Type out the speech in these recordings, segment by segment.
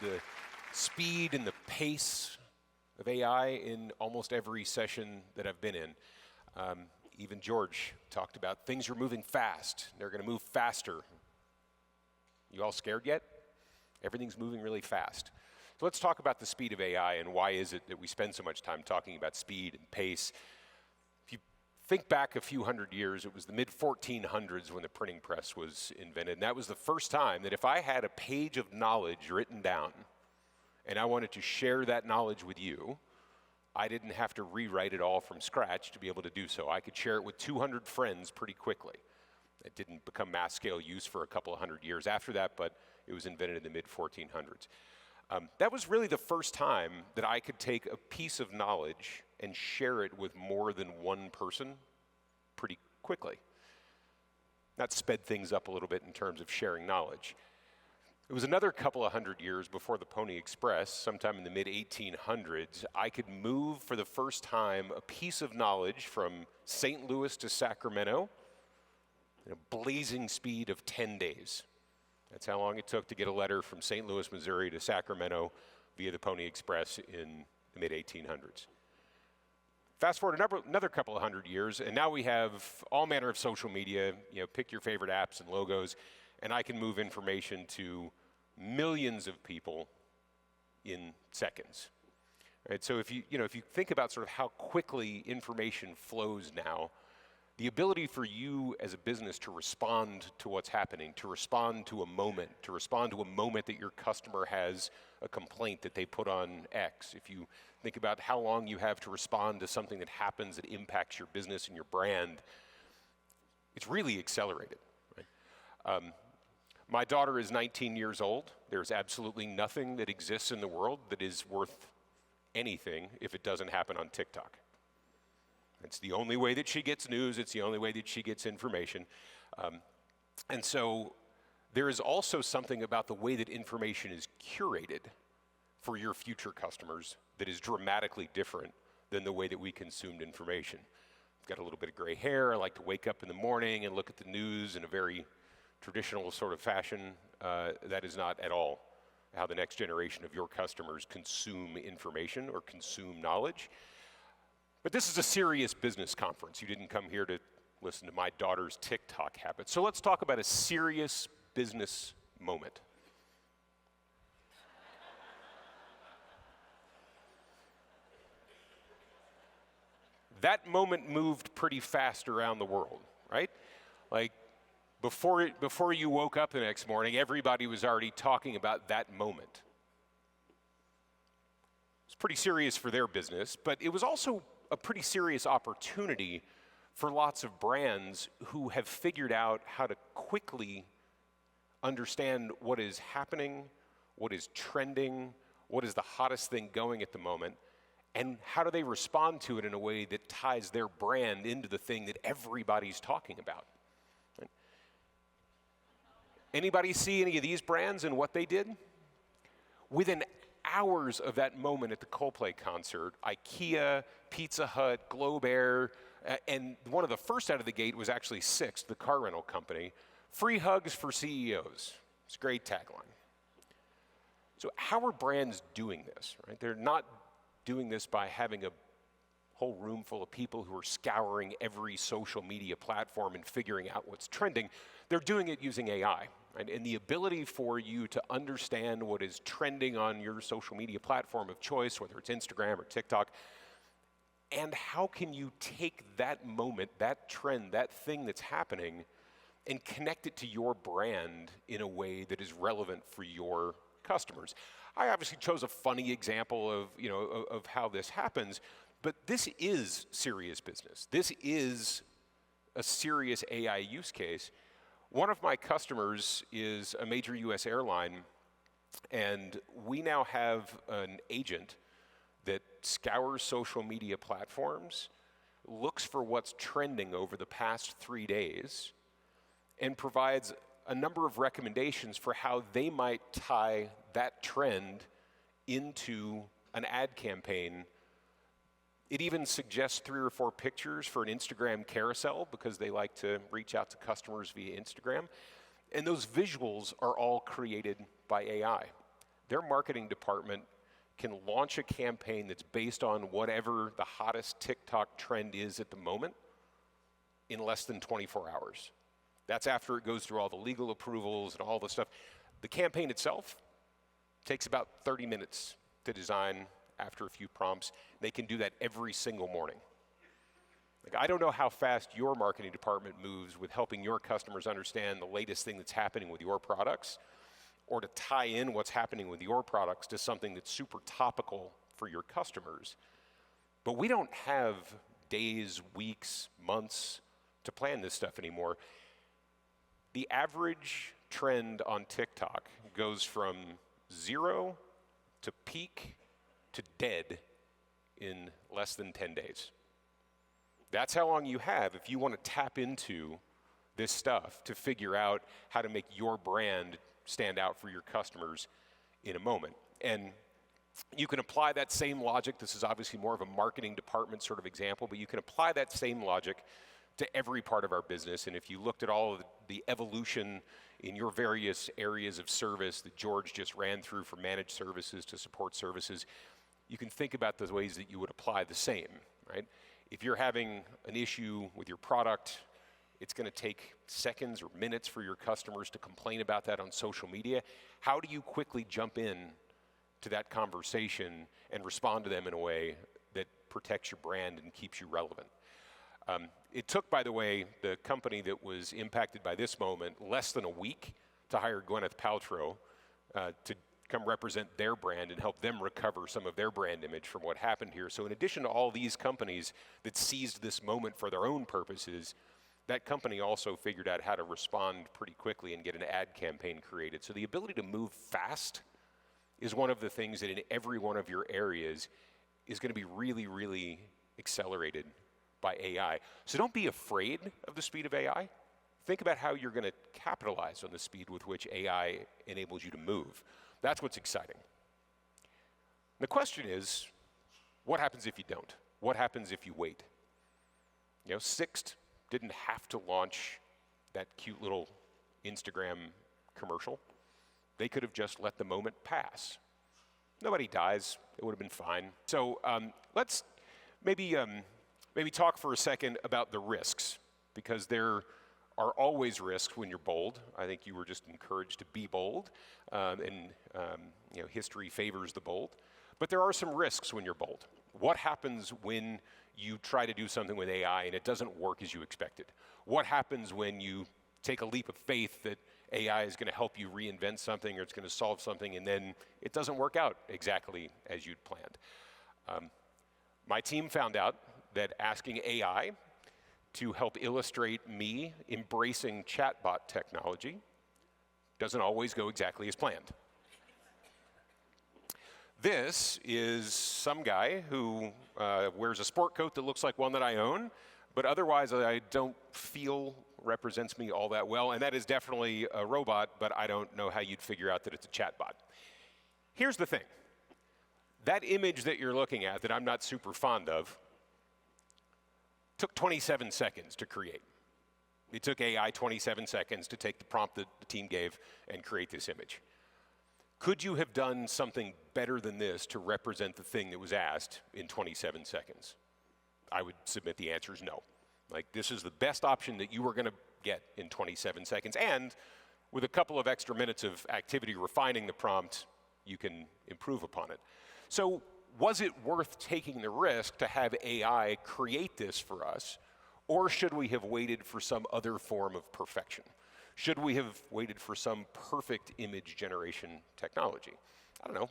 the speed and the pace of AI in almost every session that I've been in. Even George talked about things are moving fast. They're going to move faster. You all scared yet? Everything's moving really fast. So let's talk about the speed of AI and why is it that we spend so much time talking about speed and pace. If you think back a few hundred years, it was the mid-1400s when the printing press was invented. And that was the first time that if I had a page of knowledge written down and I wanted to share that knowledge with you, I didn't have to rewrite it all from scratch to be able to do so. I could share it with 200 friends pretty quickly. It didn't become mass scale use for a couple of hundred years after that, but it was invented in the mid-1400s. That was really the first time that I could take a piece of knowledge and share it with more than one person pretty quickly. That sped things up a little bit in terms of sharing knowledge. It was another couple of hundred years before the Pony Express, sometime in the mid-1800s, I could move for the first time a piece of knowledge from St. Louis to Sacramento at a blazing speed of 10 days. That's how long it took to get a letter from St. Louis, Missouri to Sacramento via the Pony Express in the mid-1800s. Fast forward another couple of hundred years, and now we have all manner of social media. Pick your favorite apps and logos, and I can move information to millions of people in seconds. Right? So if you think about sort of how quickly information flows now, the ability for you as a business to respond to what's happening, to respond to a moment that your customer has a complaint that they put on X. If you think about how long you have to respond to something that happens that impacts your business and your brand, it's really accelerated. Right? My daughter is 19 years old. There's absolutely nothing that exists in the world that is worth anything if it doesn't happen on TikTok. It's the only way that she gets news. It's the only way that she gets information. And so there is also something about the way that information is curated for your future customers that is dramatically different than the way that we consumed information. I've got a little bit of gray hair. I like to wake up in the morning and look at the news in a very traditional sort of fashion. That is not at all how the next generation of your customers consume information or consume knowledge. But this is a serious business conference. You didn't come here to listen to my daughter's TikTok habits. So let's talk about a serious business moment. That moment moved pretty fast around the world, right? Like before you woke up the next morning, everybody was already talking about that moment. It's pretty serious for their business, but it was also a pretty serious opportunity for lots of brands who have figured out how to quickly understand what is happening, what is trending, what is the hottest thing going at the moment, and how do they respond to it in a way that ties their brand into the thing that everybody's talking about. Right? Anybody see any of these brands and what they did? Within hours of that moment at the Coldplay concert, IKEA, Pizza Hut, Globe Air, and one of the first out of the gate was actually Sixt, the car rental company. Free hugs for CEOs. It's a great tagline. So how are brands doing this? Right? They're not doing this by having a whole room full of people who are scouring every social media platform and figuring out what's trending. They're doing it using AI. Right? And the ability for you to understand what is trending on your social media platform of choice, whether it's Instagram or TikTok, and how can you take that moment, that trend, that thing that's happening, and connect it to your brand in a way that is relevant for your customers. I obviously chose a funny example of how this happens, but this is serious business. This is a serious AI use case. One of my customers is a major US airline, and we now have an agent that scours social media platforms, looks for what's trending over the past 3 days, and provides a number of recommendations for how they might tie that trend into an ad campaign. It even suggests 3 or 4 pictures for an Instagram carousel because they like to reach out to customers via Instagram. And those visuals are all created by AI. their marketing department can launch a campaign that's based on whatever the hottest TikTok trend is at the moment in less than 24 hours. That's after it goes through all the legal approvals and all the stuff. The campaign itself takes about 30 minutes to design after a few prompts. They can do that every single morning. Like, I don't know how fast your marketing department moves with helping your customers understand the latest thing that's happening with your products, or to tie in what's happening with your products to something that's super topical for your customers. But we don't have days, weeks, months to plan this stuff anymore. The average trend on TikTok goes from 0 to peak to dead in less than 10 days. That's how long you have if you want to tap into this stuff to figure out how to make your brand stand out for your customers in a moment. And you can apply that same logic. This is obviously more of a marketing department sort of example, but you can apply that same logic to every part of our business. And if you looked at all of the evolution in your various areas of service that George just ran through, from managed services to support services, you can think about the ways that you would apply the same, right? If you're having an issue with your product, it's going to take seconds or minutes for your customers to complain about that on social media. How do you quickly jump in to that conversation and respond to them in a way that protects your brand and keeps you relevant? It took, by the way, the company that was impacted by this moment less than a week to hire Gwyneth Paltrow to come represent their brand and help them recover some of their brand image from what happened here. So in addition to all these companies that seized this moment for their own purposes, that company also figured out how to respond pretty quickly and get an ad campaign created. So the ability to move fast is one of the things that in every one of your areas is going to be really, really accelerated by AI. So don't be afraid of the speed of AI. Think about how you're going to capitalize on the speed with which AI enables you to move. That's what's exciting. The question is, what happens if you don't? What happens if you wait? You know, Sixt didn't have to launch that cute little Instagram commercial. They could have just let the moment pass. Nobody dies. It would have been fine. So let's maybe talk for a second about the risks, because there are always risks when you're bold. I think you were just encouraged to be bold, and history favors the bold. But there are some risks when you're bold. What happens when you try to do something with AI and it doesn't work as you expected? What happens when you take a leap of faith that AI is going to help you reinvent something or it's going to solve something and then it doesn't work out exactly as you'd planned? My team found out that asking AI to help illustrate me embracing chatbot technology doesn't always go exactly as planned. This is some guy who wears a sport coat that looks like one that I own, but otherwise I don't feel represents me all that well, and that is definitely a robot, but I don't know how you'd figure out that it's a chatbot. Here's the thing. That image that you're looking at that I'm not super fond of took 27 seconds to create. It took AI 27 seconds to take the prompt that the team gave and create this image. Could you have done something better than this to represent the thing that was asked in 27 seconds? I would submit the answer is no. Like, this is the best option that you were going to get in 27 seconds. And with a couple of extra minutes of activity refining the prompt, you can improve upon it. So was it worth taking the risk to have AI create this for us, or should we have waited for some other form of perfection? Should we have waited for some perfect image generation technology? I don't know.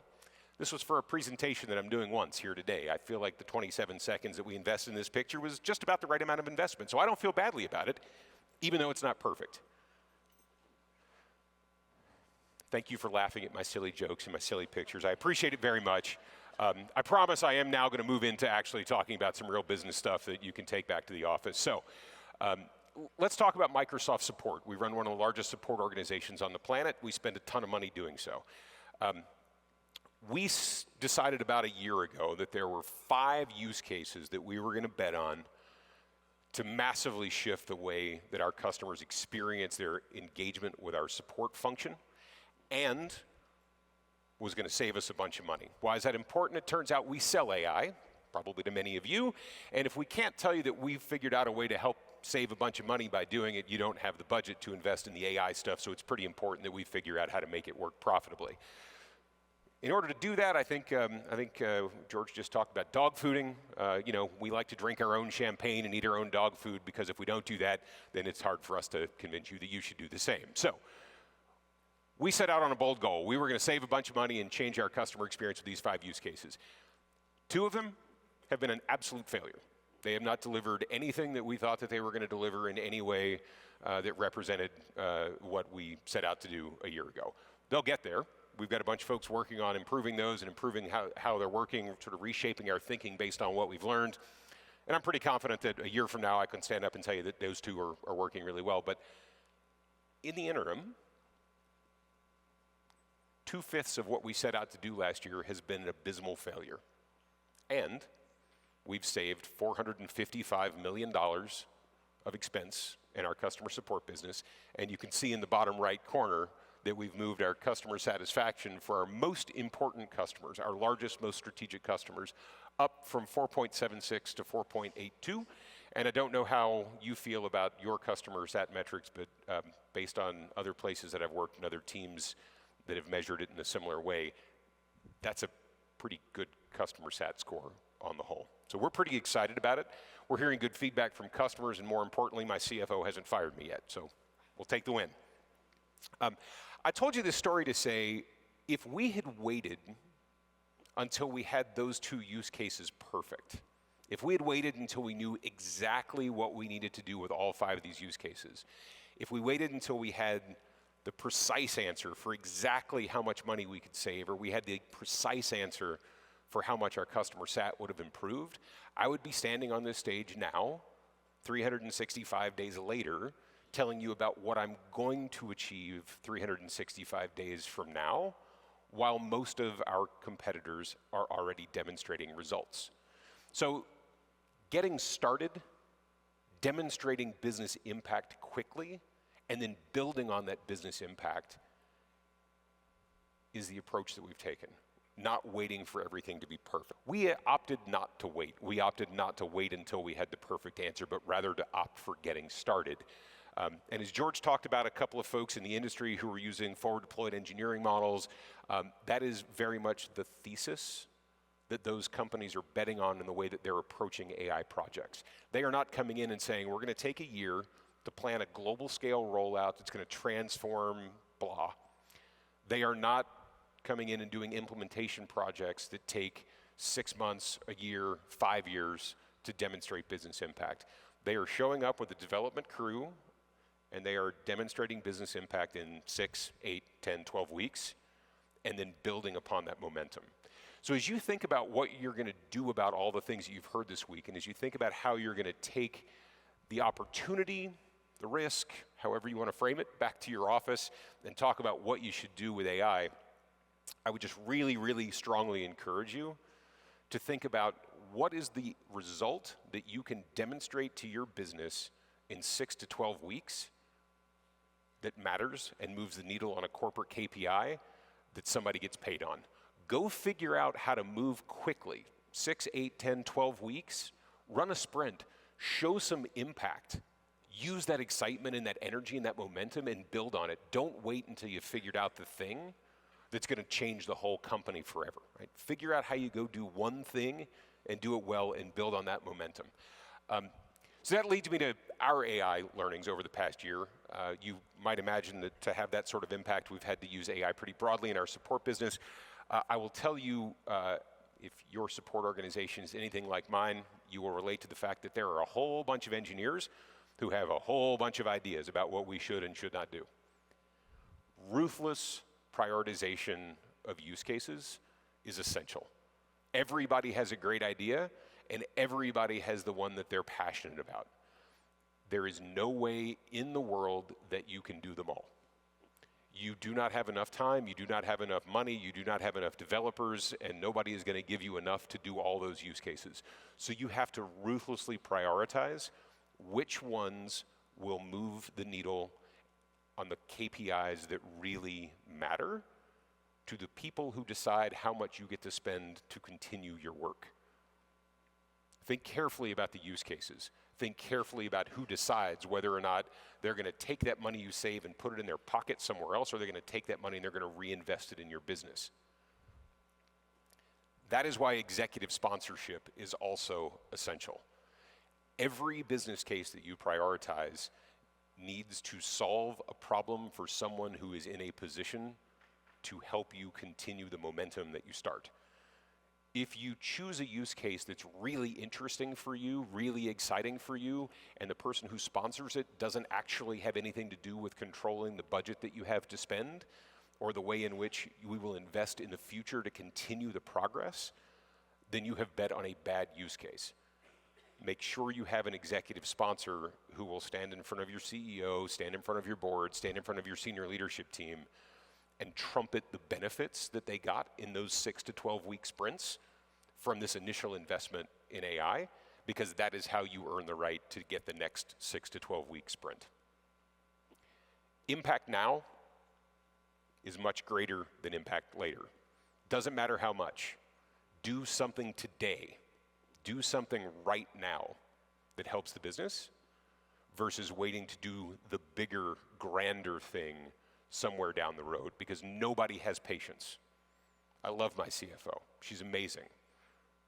This was for a presentation that I'm doing once here today. I feel like the 27 seconds that we invested in this picture was just about the right amount of investment, so I don't feel badly about it, even though it's not perfect. Thank you for laughing at my silly jokes and my silly pictures. I appreciate it very much. I promise I am now going to move into actually talking about some real business stuff that you can take back to the office. So let's talk about Microsoft support. We run one of the largest support organizations on the planet. We spend a ton of money doing so. We decided about a year ago that there were 5 use cases that we were going to bet on to massively shift the way that our customers experience their engagement with our support function, and was going to save us a bunch of money. Why is that important? It turns out we sell AI, probably to many of you, and if we can't tell you that we've figured out a way to help save a bunch of money by doing it, you don't have the budget to invest in the AI stuff, so it's pretty important that we figure out how to make it work profitably. In order to do that, I think George just talked about dog fooding. We like to drink our own champagne and eat our own dog food, because if we don't do that, then it's hard for us to convince you that you should do the same. So we set out on a bold goal. We were going to save a bunch of money and change our customer experience with these 5 use cases. 2 of them have been an absolute failure. They have not delivered anything that we thought that they were going to deliver in any way that represented what we set out to do a year ago. They'll get there. We've got a bunch of folks working on improving those and improving how they're working, sort of reshaping our thinking based on what we've learned. And I'm pretty confident that a year from now I can stand up and tell you that those 2 are working really well. But in the interim, 2/5 of what we set out to do last year has been an abysmal failure. And we've saved $455 million of expense in our customer support business. And you can see in the bottom right corner that we've moved our customer satisfaction for our most important customers, our largest, most strategic customers, up from 4.76 to 4.82. And I don't know how you feel about your customer sat metrics, but based on other places that I've worked and other teams that have measured it in a similar way, that's a pretty good customer sat score on the whole. So we're pretty excited about it. We're hearing good feedback from customers, and more importantly, my CFO hasn't fired me yet, so we'll take the win. I told you this story to say, if we had waited until we had those 2 use cases perfect, if we had waited until we knew exactly what we needed to do with all 5 of these use cases, if we waited until we had the precise answer for exactly how much money we could save, or we had the precise answer for how much our customer sat would have improved, I would be standing on this stage now, 365 days later, telling you about what I'm going to achieve 365 days from now, while most of our competitors are already demonstrating results. So getting started, demonstrating business impact quickly, and then building on that business impact is the approach that we've taken, not waiting for everything to be perfect. We opted not to wait. We opted not to wait until we had the perfect answer, but rather to opt for getting started. And as George talked about, a couple of folks in the industry who are using forward deployed engineering models, that is very much the thesis that those companies are betting on in the way that they're approaching AI projects. They are not coming in and saying, we're going to take a year to plan a global scale rollout that's going to transform blah. They are not coming in and doing implementation projects that take 6 months, a year, 5 years to demonstrate business impact. They are showing up with a development crew, and they are demonstrating business impact in 6, 8, 10, 12 weeks, and then building upon that momentum. So as you think about what you're going to do about all the things that you've heard this week, and as you think about how you're going to take the opportunity, the risk, however you want to frame it, back to your office and talk about what you should do with AI, I would just really, really strongly encourage you to think about what is the result that you can demonstrate to your business in 6 to 12 weeks that matters and moves the needle on a corporate KPI that somebody gets paid on. Go figure out how to move quickly, 6, 8, 10, 12 weeks, run a sprint, show some impact, use that excitement and that energy and that momentum and build on it. Don't wait until you've figured out the thing that's going to change the whole company forever, right? Figure out how you go do one thing and do it well and build on that momentum. So that leads me to our AI learnings over the past year. You might imagine that to have that sort of impact, we've had to use AI pretty broadly in our support business. I will tell you, if your support organization is anything like mine, you will relate to the fact that there are a whole bunch of engineers who have a whole bunch of ideas about what we should and should not do. Ruthless prioritization of use cases is essential. Everybody has a great idea, and everybody has the one that they're passionate about. There is no way in the world that you can do them all. You do not have enough time, you do not have enough money, you do not have enough developers, and nobody is going to give you enough to do all those use cases. So you have to ruthlessly prioritize which ones will move the needle on the KPIs that really matter, to the people who decide how much you get to spend to continue your work. Think carefully about the use cases. Think carefully about who decides whether or not they're going to take that money you save and put it in their pocket somewhere else, or they're going to take that money and they're going to reinvest it in your business. That is why executive sponsorship is also essential. Every business case that you prioritize needs to solve a problem for someone who is in a position to help you continue the momentum that you start. If you choose a use case that's really interesting for you, really exciting for you, and the person who sponsors it doesn't actually have anything to do with controlling the budget that you have to spend, or the way in which we will invest in the future to continue the progress, then you have bet on a bad use case. Make sure you have an executive sponsor who will stand in front of your CEO, stand in front of your board, stand in front of your senior leadership team, and trumpet the benefits that they got in those 6 to 12 week sprints from this initial investment in AI, because that is how you earn the right to get the next 6 to 12 week sprint. Impact now is much greater than impact later. Doesn't matter how much. Do something today. Do something right now that helps the business versus waiting to do the bigger, grander thing somewhere down the road, because nobody has patience. I love my CFO. She's amazing.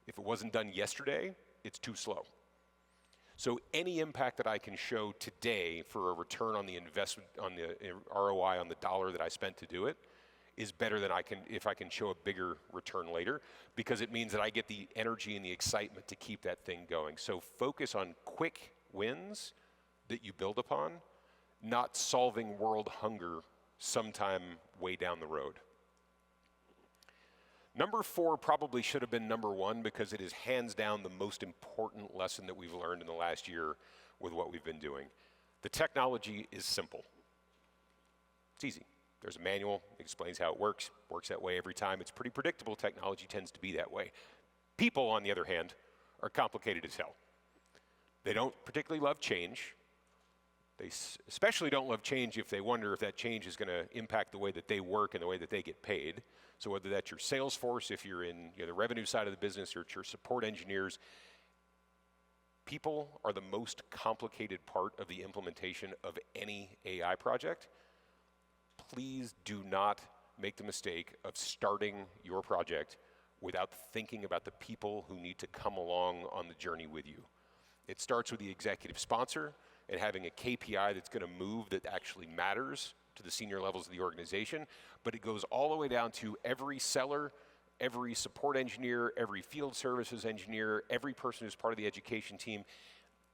If it wasn't done yesterday, it's too slow. So any impact that I can show today for a return on the investment, on the ROI on the dollar that I spent to do it, is better than if I can show a bigger return later, because it means that I get the energy and the excitement to keep that thing going. So focus on quick wins that you build upon, not solving world hunger sometime way down the road. Number 4 probably should have been number 1, because it is hands down the most important lesson that we've learned in the last year with what we've been doing. The technology is simple. It's easy. There's a manual, it explains how it works that way every time. It's pretty predictable. Technology tends to be that way. People, on the other hand, are complicated as hell. They don't particularly love change. They especially don't love change if they wonder if that change is going to impact the way that they work and the way that they get paid. So whether that's your sales force, if you're in the revenue side of the business, or it's your support engineers, people are the most complicated part of the implementation of any AI project. Please do not make the mistake of starting your project without thinking about the people who need to come along on the journey with you. It starts with the executive sponsor and having a KPI that's going to move, that actually matters to the senior levels of the organization, but it goes all the way down to every seller, every support engineer, every field services engineer, every person who's part of the education team.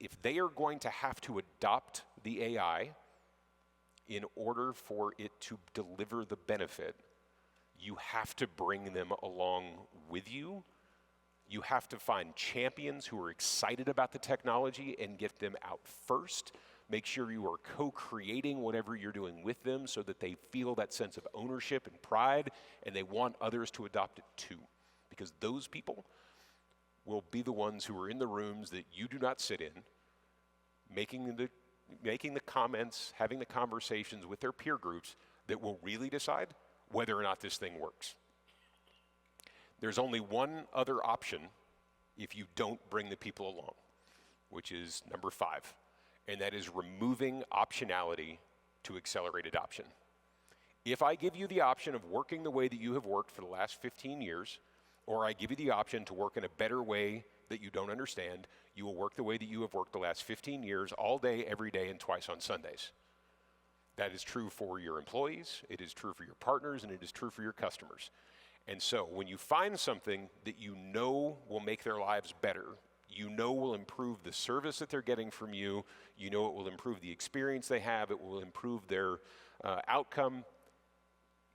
If they are going to have to adopt the AI in order for it to deliver the benefit, you have to bring them along with you. You have to find champions who are excited about the technology and get them out first. Make sure you are co-creating whatever you're doing with them so that they feel that sense of ownership and pride, and they want others to adopt it too. Because those people will be the ones who are in the rooms that you do not sit in, making the comments, having the conversations with their peer groups that will really decide whether or not this thing works. There's only one other option if you don't bring the people along, which is number 5, and that is removing optionality to accelerate adoption. If I give you the option of working the way that you have worked for the last 15 years, or I give you the option to work in a better way that you don't understand, you will work the way that you have worked the last 15 years, all day, every day, and twice on Sundays. That is true for your employees, it is true for your partners, and it is true for your customers. And so when you find something that you know will make their lives better, you know will improve the service that they're getting from you, you know it will improve the experience they have, it will improve their outcome,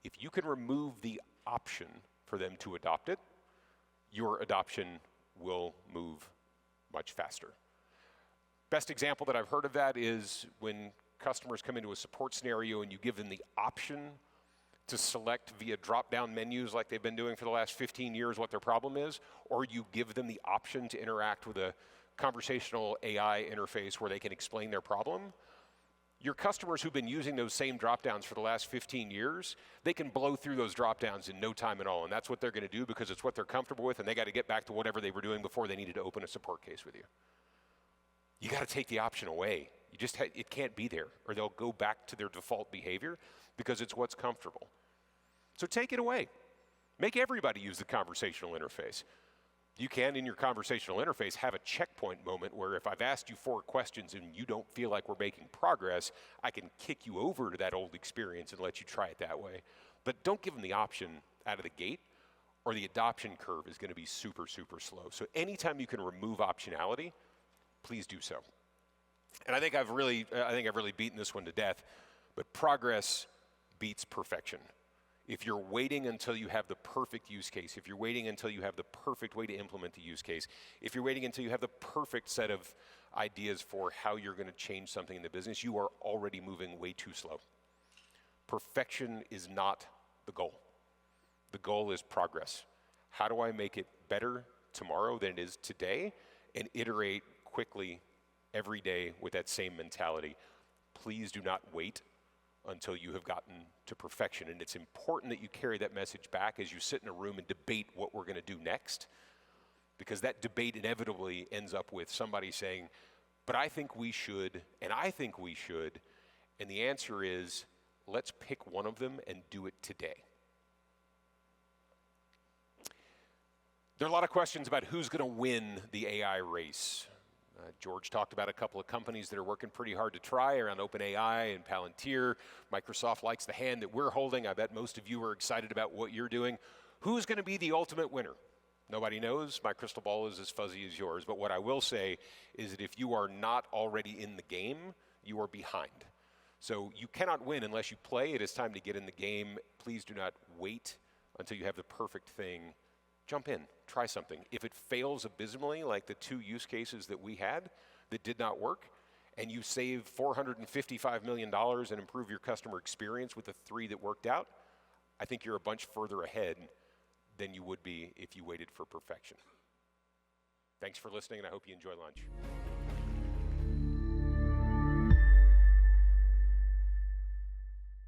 if you can remove the option for them to adopt it, your adoption will move much faster. Best example that I've heard of that is when customers come into a support scenario and you give them the option to select via drop-down menus like they've been doing for the last 15 years what their problem is, or you give them the option to interact with a conversational AI interface where they can explain their problem, Your customers who've been using those same drop-downs for the last 15 years, they can blow through those drop-downs in no time at all, and that's what they're going to do because it's what they're comfortable with, and they got to get back to whatever they were doing before they needed to open a support case with you. You got to take the option away. It can't be there, or they'll go back to their default behavior because it's what's comfortable. So take it away. Make everybody use the conversational interface. You can, in your conversational interface, have a checkpoint moment where if I've asked you 4 questions and you don't feel like we're making progress, I can kick you over to that old experience and let you try it that way. But don't give them the option out of the gate, or the adoption curve is going to be super, super slow. So anytime you can remove optionality, please do so. And I think I've really beaten this one to death, but progress beats perfection. If you're waiting until you have the perfect use case, if you're waiting until you have the perfect way to implement the use case, if you're waiting until you have the perfect set of ideas for how you're going to change something in the business, you are already moving way too slow. Perfection is not the goal. The goal is progress. How do I make it better tomorrow than it is today, and iterate quickly every day with that same mentality? Please do not wait until you have gotten to perfection. And it's important that you carry that message back as you sit in a room and debate what we're going to do next, because that debate inevitably ends up with somebody saying, but I think we should, and I think we should. And the answer is, let's pick one of them and do it today. There are a lot of questions about who's going to win the AI race. George talked about a couple of companies that are working pretty hard to try around OpenAI and Palantir. Microsoft likes the hand that we're holding. I bet most of you are excited about what you're doing. Who's going to be the ultimate winner? Nobody knows. My crystal ball is as fuzzy as yours. But what I will say is that if you are not already in the game, you are behind. So you cannot win unless you play. It is time to get in the game. Please do not wait until you have the perfect thing. Jump in, try something. If it fails abysmally, like the 2 use cases that we had that did not work, and you save $455 million and improve your customer experience with the 3 that worked out, I think you're a bunch further ahead than you would be if you waited for perfection. Thanks for listening, and I hope you enjoy lunch.